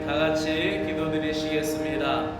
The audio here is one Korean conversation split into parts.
다 같이 기도드리시겠습니다.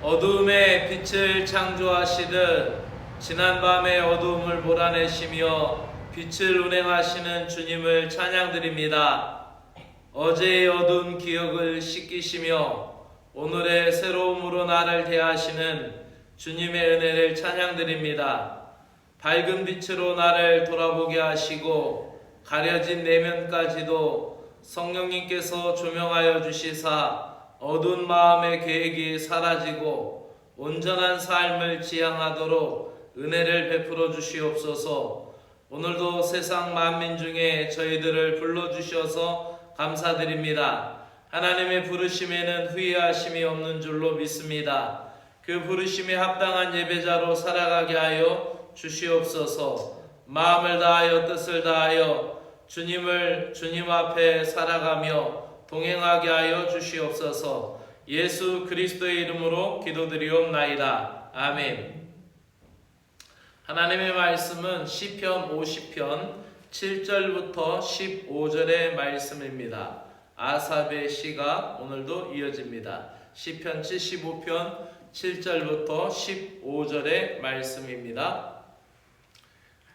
어두움에 빛을 창조하시듯 지난밤의 어두움을 몰아내시며 빛을 운행하시는 주님을 찬양드립니다. 어제의 어두운 기억을 씻기시며 오늘의 새로움으로 나를 대하시는 주님의 은혜를 찬양드립니다. 밝은 빛으로 나를 돌아보게 하시고 가려진 내면까지도 성령님께서 조명하여 주시사 어두운 마음의 계획이 사라지고 온전한 삶을 지향하도록 은혜를 베풀어 주시옵소서. 오늘도 세상 만민 중에 저희들을 불러주셔서 감사드립니다. 하나님의 부르심에는 후회하심이 없는 줄로 믿습니다. 그 부르심에 합당한 예배자로 살아가게 하여 주시옵소서. 마음을 다하여 뜻을 다하여 주님 앞에 살아가며 동행하게 하여 주시옵소서. 예수 그리스도의 이름으로 기도드리옵나이다. 아멘. 하나님의 말씀은 시편 50편 7절부터 15절의 말씀입니다. 아삽의 시가 오늘도 이어집니다. 시편 75편 7절부터 15절의 말씀입니다.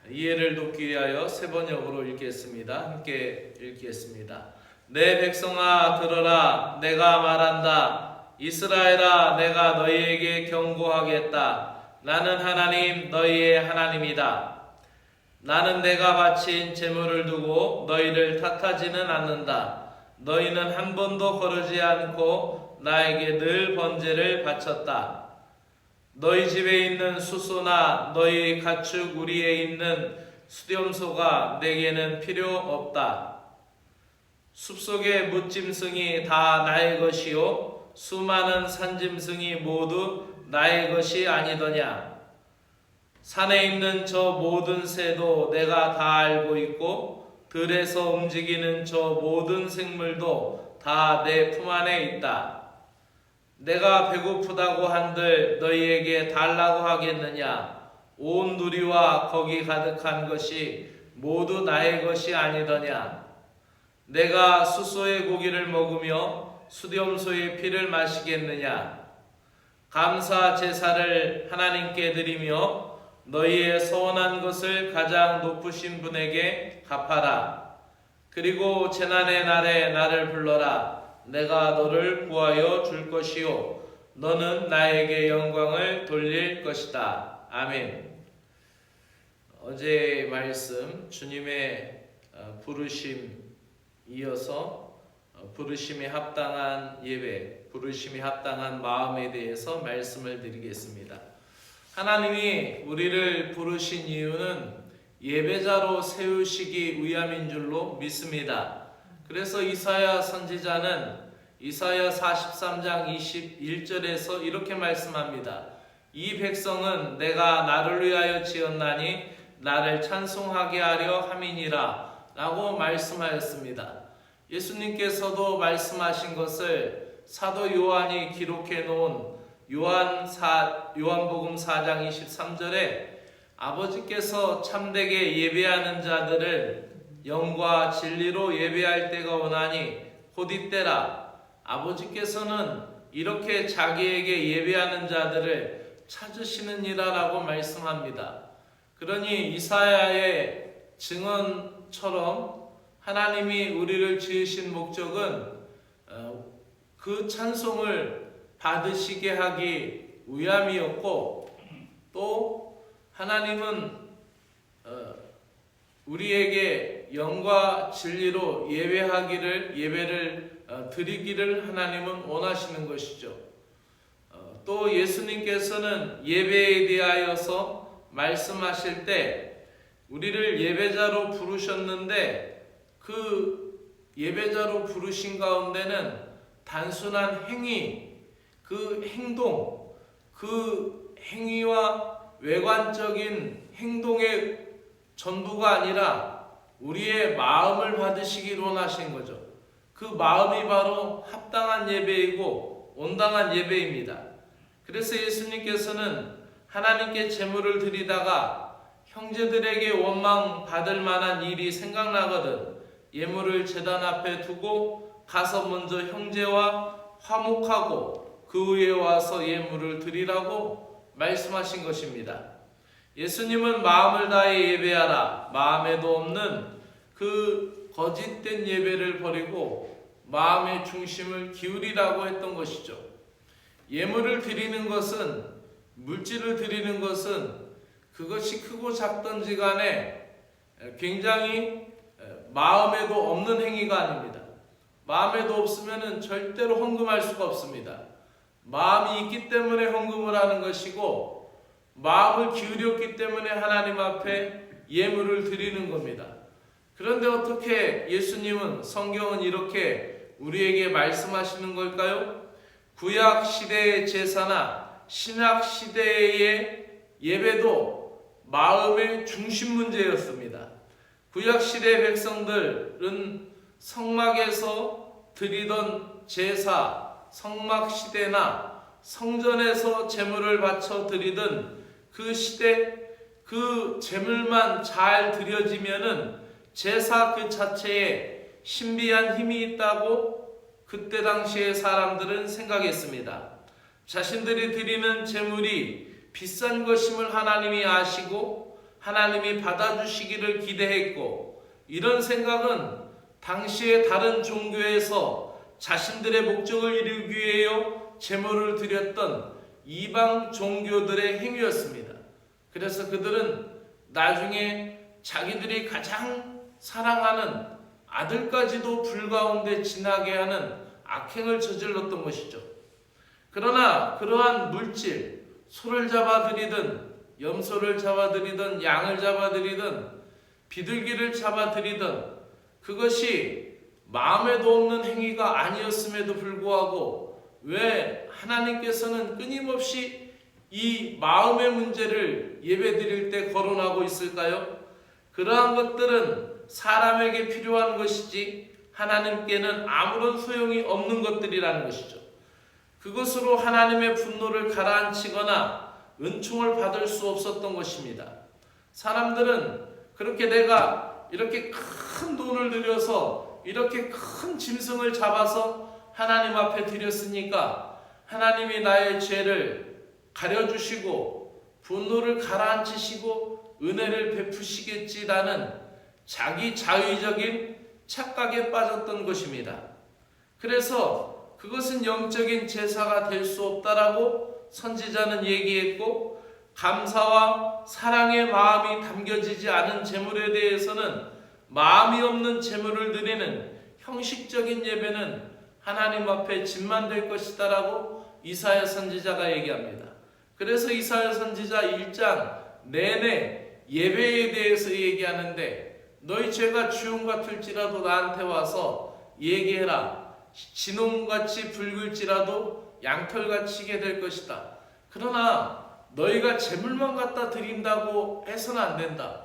이해를 돕기 위하여 세 번역으로 읽겠습니다. 함께 읽겠습니다. 내 백성아 들어라, 내가 말한다. 이스라엘아, 내가 너희에게 경고하겠다. 나는 하나님, 너희의 하나님이다. 나는 내가 바친 제물을 두고 너희를 탓하지는 않는다. 너희는 한 번도 거르지 않고 나에게 늘 번제를 바쳤다. 너희 집에 있는 수소나 너희 가축 우리에 있는 수렴소가 내게는 필요 없다. 숲속의 뭇짐승이 다 나의 것이요 수많은 산짐승이 모두 나의 것이 아니더냐. 산에 있는 저 모든 새도 내가 다 알고 있고 들에서 움직이는 저 모든 생물도 다 내 품 안에 있다. 내가 배고프다고 한들 너희에게 달라고 하겠느냐. 온 누리와 거기 가득한 것이 모두 나의 것이 아니더냐. 내가 수소의 고기를 먹으며 수렴소의 피를 마시겠느냐. 감사 제사를 하나님께 드리며 너희의 서원한 것을 가장 높으신 분에게 갚아라. 그리고 재난의 날에 나를 불러라. 내가 너를 구하여 줄 것이요 너는 나에게 영광을 돌릴 것이다. 아멘. 어제의 말씀 주님의 부르심 이어서 부르심에 합당한 예배, 부르심에 합당한 마음에 대해서 말씀을 드리겠습니다. 하나님이 우리를 부르신 이유는 예배자로 세우시기 위함인 줄로 믿습니다. 그래서 이사야 선지자는 이사야 43장 21절에서 이렇게 말씀합니다. 이 백성은 내가 나를 위하여 지었나니 나를 찬송하게 하려 함이니라 라고 말씀하였습니다. 예수님께서도 말씀하신 것을 사도 요한이 기록해 놓은 요한복음 4장 23절에 아버지께서 참되게 예배하는 자들을 영과 진리로 예배할 때가 오나니 곧 이때라. 아버지께서는 이렇게 자기에게 예배하는 자들을 찾으시느니라 라고 말씀합니다. 그러니 이사야의 증언처럼 하나님이 우리를 지으신 목적은 그 찬송을 받으시게 하기 위함이었고, 또 하나님은 우리에게 영과 진리로 예배를 드리기를 하나님은 원하시는 것이죠. 또 예수님께서는 예배에 대하여서 말씀하실 때 우리를 예배자로 부르셨는데 그 예배자로 부르신 가운데는 단순한 행위, 그 행동, 그 행위와 외관적인 행동의 전부가 아니라 우리의 마음을 받으시기를 원하신 거죠. 그 마음이 바로 합당한 예배이고 온당한 예배입니다. 그래서 예수님께서는 하나님께 제물을 드리다가 형제들에게 원망 받을 만한 일이 생각나거든 예물을 제단 앞에 두고 가서 먼저 형제와 화목하고 그 후에 와서 예물을 드리라고 말씀하신 것입니다. 예수님은 마음을 다해 예배하라, 마음에도 없는 그 거짓된 예배를 버리고 마음의 중심을 기울이라고 했던 것이죠. 예물을 드리는 것은, 물질을 드리는 것은 그것이 크고 작던지 간에 굉장히 마음에도 없는 행위가 아닙니다. 마음에도 없으면 절대로 헌금할 수가 없습니다. 마음이 있기 때문에 헌금을 하는 것이고, 마음을 기울였기 때문에 하나님 앞에 예물을 드리는 겁니다. 그런데 어떻게 예수님은, 성경은 이렇게 우리에게 말씀하시는 걸까요? 구약 시대의 제사나 신약 시대의 예배도 마음의 중심 문제였습니다. 구약 시대 백성들은 성막에서 드리던 제사, 성막 시대나 성전에서 제물을 바쳐 드리던 그 시대, 그 제물만 잘 드려지면은 제사 그 자체에 신비한 힘이 있다고 그때 당시의 사람들은 생각했습니다. 자신들이 드리는 제물이 비싼 것임을 하나님이 아시고 하나님이 받아주시기를 기대했고, 이런 생각은 당시의 다른 종교에서 자신들의 목적을 이루기 위하여 제물을 드렸던 이방 종교들의 행위였습니다. 그래서 그들은 나중에 자기들이 가장 사랑하는 아들까지도 불 가운데 지나게 하는 악행을 저질렀던 것이죠. 그러나 그러한 물질, 소를 잡아들이든 염소를 잡아들이든 양을 잡아들이든 비둘기를 잡아들이든 그것이 마음에도 없는 행위가 아니었음에도 불구하고 왜 하나님께서는 끊임없이 이 마음의 문제를 예배드릴 때 거론하고 있을까요? 그러한 것들은 사람에게 필요한 것이지 하나님께는 아무런 소용이 없는 것들이라는 것이죠. 그것으로 하나님의 분노를 가라앉히거나 은총을 받을 수 없었던 것입니다. 사람들은 그렇게 내가 이렇게 큰 돈을 들여서 이렇게 큰 짐승을 잡아서 하나님 앞에 드렸으니까 하나님이 나의 죄를 가려주시고 분노를 가라앉히시고 은혜를 베푸시겠지라는 자기 자의적인 착각에 빠졌던 것입니다. 그래서 그것은 영적인 제사가 될 수 없다라고 선지자는 얘기했고, 감사와 사랑의 마음이 담겨지지 않은 제물에 대해서는 마음이 없는 제물을 드리는 형식적인 예배는 하나님 앞에 짐만 될 것이다 라고 이사야 선지자가 얘기합니다. 그래서 이사야 선지자 1장 내내 예배에 대해서 얘기하는데, 너희 죄가 주홍 같을지라도 나한테 와서 얘기해라. 진홍같이 붉을지라도 양털같이 게 될 것이다. 그러나 너희가 제물만 갖다 드린다고 해서는 안 된다.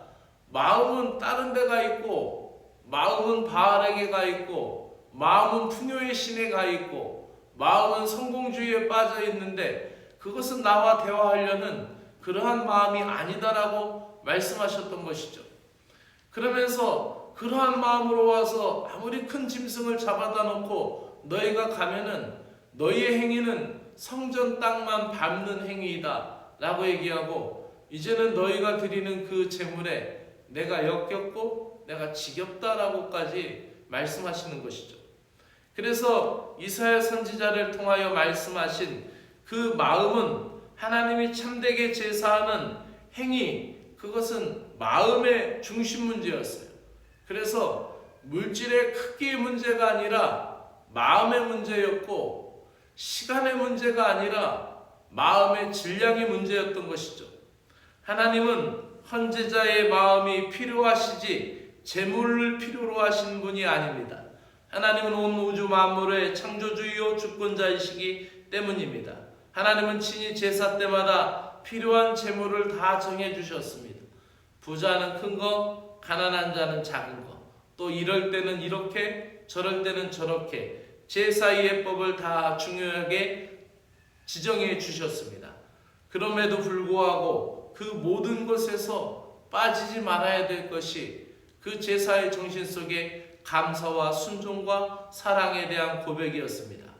마음은 다른 데가 있고, 마음은 바알에게 가 있고, 마음은 풍요의 신에 가 있고, 마음은 성공주의에 빠져 있는데 그것은 나와 대화하려는 그러한 마음이 아니다라고 말씀하셨던 것이죠. 그러면서 그러한 마음으로 와서 아무리 큰 짐승을 잡아다 놓고 너희가 가면은 너희의 행위는 성전 땅만 밟는 행위이다 라고 얘기하고, 이제는 너희가 드리는 그 제물에 내가 역겹고 내가 지겹다라고까지 말씀하시는 것이죠. 그래서 이사야 선지자를 통하여 말씀하신 그 마음은 하나님이 참되게 제사하는 행위, 그것은 마음의 중심 문제였어요. 그래서 물질의 크기의 문제가 아니라 마음의 문제였고, 시간의 문제가 아니라 마음의 질량이 문제였던 것이죠. 하나님은 헌제자의 마음이 필요하시지 제물을 필요로 하신 분이 아닙니다. 하나님은 온 우주 만물의 창조주이요 주권자이시기 때문입니다. 하나님은 친히 제사 때마다 필요한 제물을 다 정해주셨습니다. 부자는 큰 거, 가난한 자는 작은 거, 또 이럴 때는 이렇게 저럴 때는 저렇게 제사 예법을 다 중요하게 지정해 주셨습니다. 그럼에도 불구하고 그 모든 것에서 빠지지 말아야 될 것이 그 제사의 정신 속에 감사와 순종과 사랑에 대한 고백이었습니다.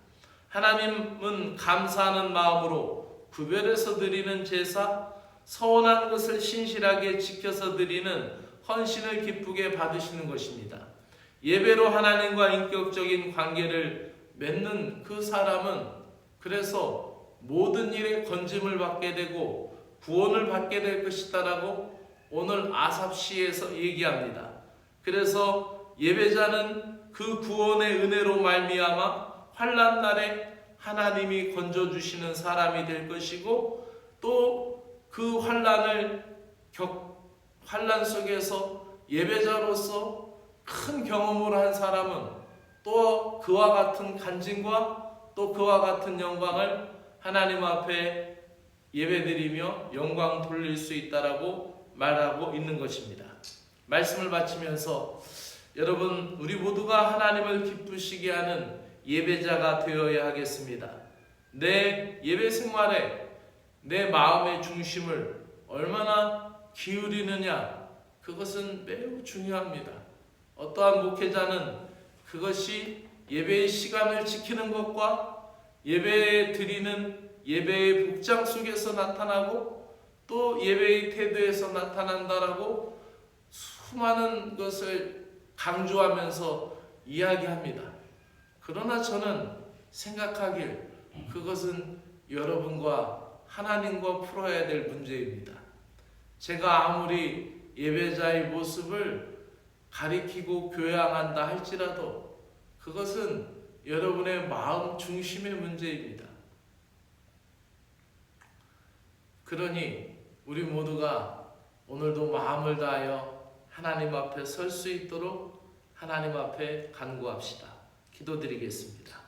하나님은 감사하는 마음으로 구별해서 드리는 제사, 서원한 것을 신실하게 지켜서 드리는 헌신을 기쁘게 받으시는 것입니다. 예배로 하나님과 인격적인 관계를 맺는 그 사람은 그래서 모든 일에 건짐을 받게 되고 구원을 받게 될 것이다라고 오늘 아삽시에서 얘기합니다. 그래서 예배자는 그 구원의 은혜로 말미암아 환난 날에 하나님이 건져주시는 사람이 될 것이고, 또 그 환난 속에서 예배자로서 큰 경험을 한 사람은 또 그와 같은 간증과 또 그와 같은 영광을 하나님 앞에 예배드리며 영광 돌릴 수 있다라고 말하고 있는 것입니다. 말씀을 마치면서 여러분, 우리 모두가 하나님을 기쁘시게 하는 예배자가 되어야 하겠습니다. 내 예배 생활에 내 마음의 중심을 얼마나 기울이느냐, 그것은 매우 중요합니다. 어떠한 목회자는 그것이 예배의 시간을 지키는 것과 예배 드리는 예배의 복장 속에서 나타나고 또 예배의 태도에서 나타난다라고 수많은 것을 강조하면서 이야기합니다. 그러나 저는 생각하길 그것은 여러분과 하나님과 풀어야 될 문제입니다. 제가 아무리 예배자의 모습을 가리키고 교양한다 할지라도 그것은 여러분의 마음 중심의 문제입니다. 그러니 우리 모두가 오늘도 마음을 다하여 하나님 앞에 설 수 있도록 하나님 앞에 간구합시다. 기도드리겠습니다.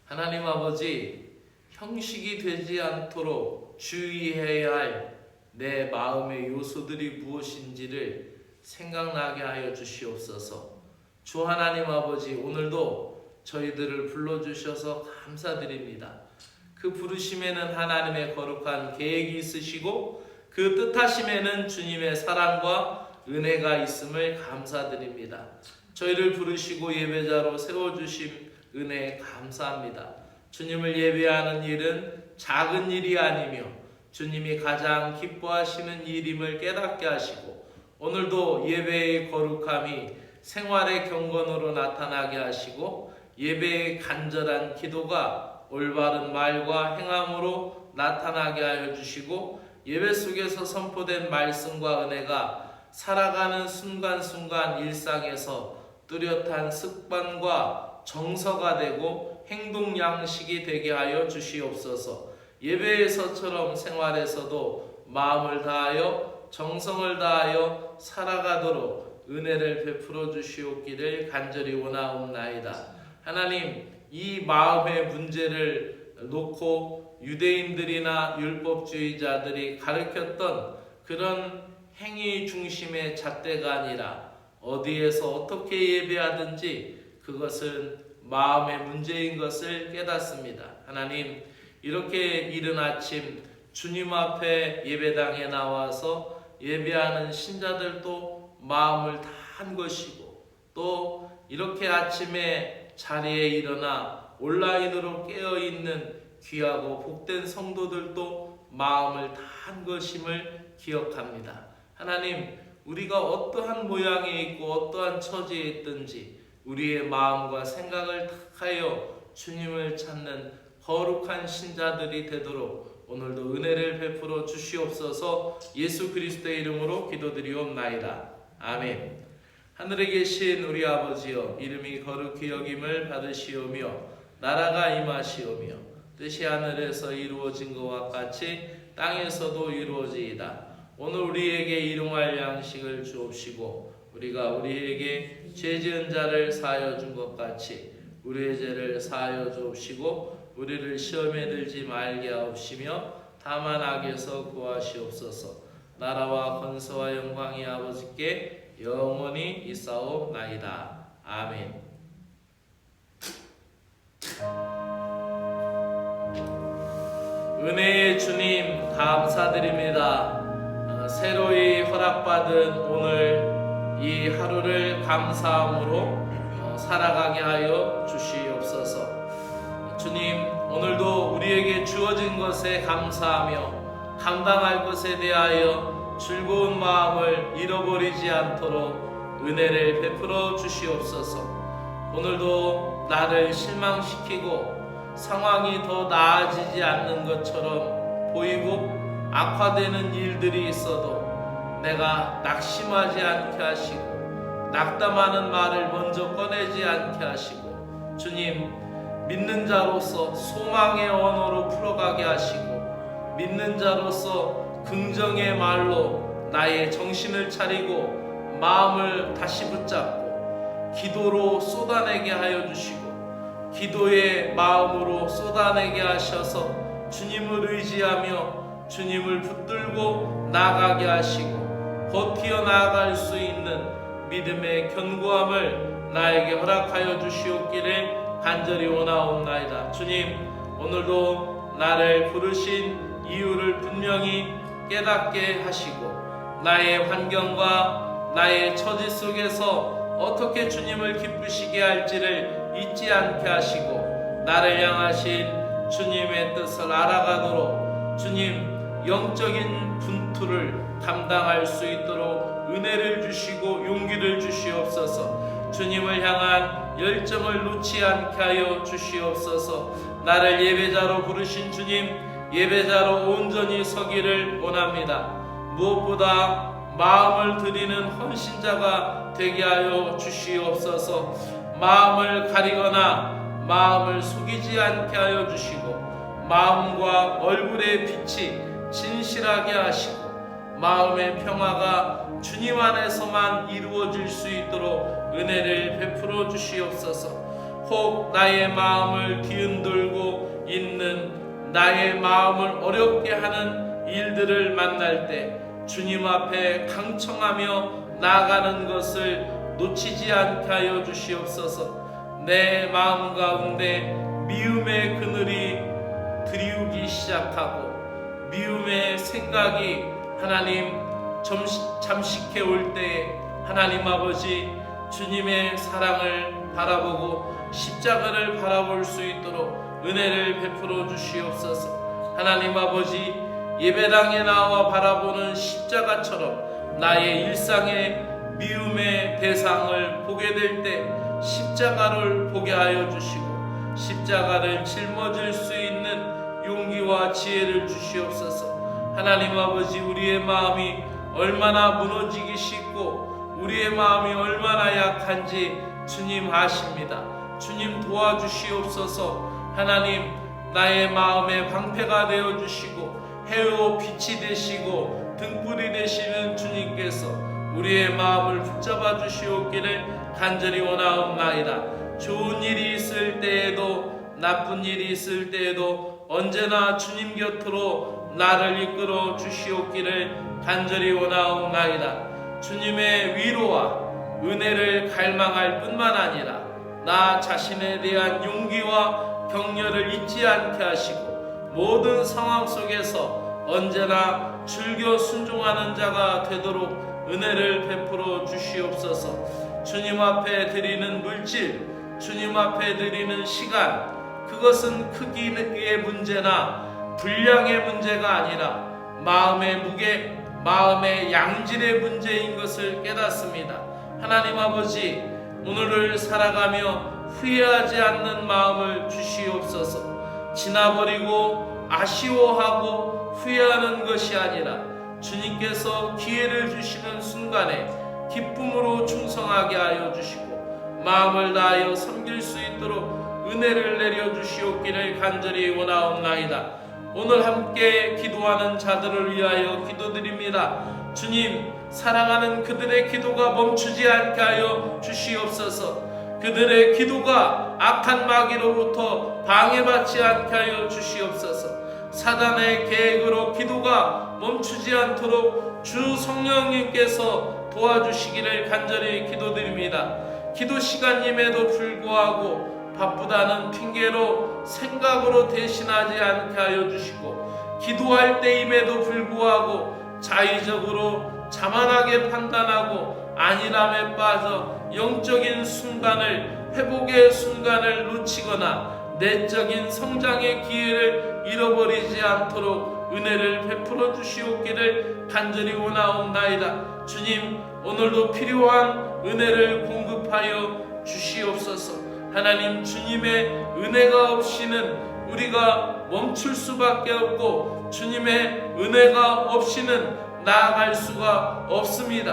하나님 아버지, 형식이 되지 않도록 주의해야 할 내 마음의 요소들이 무엇인지를 생각나게 하여 주시옵소서. 주 하나님 아버지, 오늘도 저희들을 불러주셔서 감사드립니다. 그 부르심에는 하나님의 거룩한 계획이 있으시고 그 뜻하심에는 주님의 사랑과 은혜가 있음을 감사드립니다. 저희를 부르시고 예배자로 세워주심 은혜에 감사합니다. 주님을 예배하는 일은 작은 일이 아니며 주님이 가장 기뻐하시는 일임을 깨닫게 하시고, 오늘도 예배의 거룩함이 생활의 경건으로 나타나게 하시고 예배의 간절한 기도가 올바른 말과 행함으로 나타나게 하여 주시고, 예배 속에서 선포된 말씀과 은혜가 살아가는 순간순간 일상에서 뚜렷한 습관과 정서가 되고 행동 양식이 되게 하여 주시옵소서. 예배에서처럼 생활에서도 마음을 다하여 정성을 다하여 살아가도록 은혜를 베풀어 주시옵기를 간절히 원하옵나이다. 하나님, 이 마음의 문제를 놓고 유대인들이나 율법주의자들이 가르쳤던 그런 행위 중심의 잣대가 아니라 어디에서 어떻게 예배하든지 그것은 마음의 문제인 것을 깨닫습니다. 하나님, 이렇게 이른 아침 주님 앞에 예배당에 나와서 예배하는 신자들도 마음을 다한 것이고, 또 이렇게 아침에 자리에 일어나 온라인으로 깨어있는 귀하고 복된 성도들도 마음을 다한 것임을 기억합니다. 하나님, 우리가 어떠한 모양에 있고 어떠한 처지에 있든지 우리의 마음과 생각을 다하여 주님을 찾는 거룩한 신자들이 되도록 오늘도 은혜를 베풀어 주시옵소서. 예수 그리스도의 이름으로 기도드리옵나이다. 아멘. 하늘에 계신 우리 아버지여, 이름이 거룩히 여김을 받으시오며 나라가 임하시오며 뜻이 하늘에서 이루어진 것과 같이 땅에서도 이루어지이다. 오늘 우리에게 일용할 양식을 주옵시고 우리가 우리에게 죄 지은 자를 사하여 준 것 같이 우리의 죄를 사하여 주옵시고 우리를 시험에 들지 말게 하옵시며 다만 악에서 구하시옵소서. 나라와 권세와 영광이 아버지께 영원히 있사옵나이다. 아멘. 은혜의 주님 감사드립니다. 새로이 허락받은 오늘 이 하루를 감사함으로 살아가게 하여 주시옵소서. 주님, 오늘도 우리에게 주어진 것에 감사하며 감당할 것에 대하여 즐거운 마음을 잃어버리지 않도록 은혜를 베풀어 주시옵소서. 오늘도 나를 실망시키고 상황이 더 나아지지 않는 것처럼 보이고 악화되는 일들이 있어도 내가 낙심하지 않게 하시고 낙담하는 말을 먼저 꺼내지 않게 하시고 주님, 믿는 자로서 소망의 언어로 풀어가게 하시고 믿는 자로서 긍정의 말로 나의 정신을 차리고 마음을 다시 붙잡고 기도로 쏟아내게 하여 주시고 기도의 마음으로 쏟아내게 하셔서 주님을 의지하며 주님을 붙들고 나아가게 하시고 버티어 나아갈 수 있는 믿음의 견고함을 나에게 허락하여 주시옵기를 간절히 원하옵나이다. 주님, 오늘도 나를 부르신 이유를 분명히 깨닫게 하시고 나의 환경과 나의 처지 속에서 어떻게 주님을 기쁘시게 할지를 잊지 않게 하시고 나를 향하신 주님의 뜻을 알아가도록 주님, 영적인 분투를 감당할 수 있도록 은혜를 주시고 용기를 주시옵소서. 주님을 향한 열정을 놓지 않게 하여 주시옵소서. 나를 예배자로 부르신 주님, 예배자로 온전히 서기를 원합니다. 무엇보다 마음을 드리는 헌신자가 되게 하여 주시옵소서. 마음을 가리거나 마음을 속이지 않게 하여 주시고 마음과 얼굴의 빛이 진실하게 하시고 마음의 평화가 주님 안에서만 이루어질 수 있도록 은혜를 베풀어 주시옵소서. 혹 나의 마음을 뒤흔들고 있는 나의 마음을 어렵게 하는 일들을 만날 때 주님 앞에 강청하며 나아가는 것을 놓치지 않게 하여 주시옵소서. 내 마음 가운데 미움의 그늘이 드리우기 시작하고 미움의 생각이 하나님 잠식해 올 때에 하나님 아버지 주님의 사랑을 바라보고 십자가를 바라볼 수 있도록 은혜를 베풀어 주시옵소서. 하나님 아버지, 예배당에 나와 바라보는 십자가처럼 나의 일상의 미움의 대상을 보게 될 때 십자가를 보게 하여 주시고 십자가를 짊어질 수 있는 용기와 지혜를 주시옵소서. 하나님 아버지, 우리의 마음이 얼마나 무너지기 쉽고 우리의 마음이 얼마나 약한지 주님 아십니다. 주님 도와주시옵소서. 하나님, 나의 마음의 방패가 되어주시고 해요 빛이 되시고 등불이 되시는 주님께서 우리의 마음을 붙잡아 주시옵기를 간절히 원하옵나이다. 좋은 일이 있을 때에도 나쁜 일이 있을 때에도 언제나 주님 곁으로 나를 이끌어 주시옵기를 간절히 원하옵나이다. 주님의 위로와 은혜를 갈망할 뿐만 아니라 나 자신에 대한 용기와 격려를 잊지 않게 하시고 모든 상황 속에서 언제나 즐겨 순종하는 자가 되도록 은혜를 베풀어 주시옵소서. 주님 앞에 드리는 물질, 주님 앞에 드리는 시간, 그것은 크기의 문제나 분량의 문제가 아니라 마음의 무게, 마음의 양질의 문제인 것을 깨닫습니다. 하나님 아버지, 오늘을 살아가며 후회하지 않는 마음을 주시옵소서. 지나버리고 아쉬워하고 후회하는 것이 아니라 주님께서 기회를 주시는 순간에 기쁨으로 충성하게 하여 주시고 마음을 다하여 섬길 수 있도록 은혜를 내려 주시옵기를 간절히 원하옵나이다. 오늘 함께 기도하는 자들을 위하여 기도드립니다. 주님, 사랑하는 그들의 기도가 멈추지 않게 하여 주시옵소서. 그들의 기도가 악한 마귀로부터 방해받지 않게 하여 주시옵소서. 사단의 계획으로 기도가 멈추지 않도록 주 성령님께서 도와주시기를 간절히 기도드립니다. 기도 시간임에도 불구하고 바쁘다는 핑계로 생각으로 대신하지 않게 하여 주시고 기도할 때임에도 불구하고 자의적으로 자만하게 판단하고 안일함에 빠져 영적인 순간을, 회복의 순간을 놓치거나 내적인 성장의 기회를 잃어버리지 않도록 은혜를 베풀어 주시옵기를 간절히 원하옵나이다. 주님, 오늘도 필요한 은혜를 공급하여 주시옵소서. 하나님, 주님의 은혜가 없이는 우리가 멈출 수밖에 없고 주님의 은혜가 없이는 나아갈 수가 없습니다.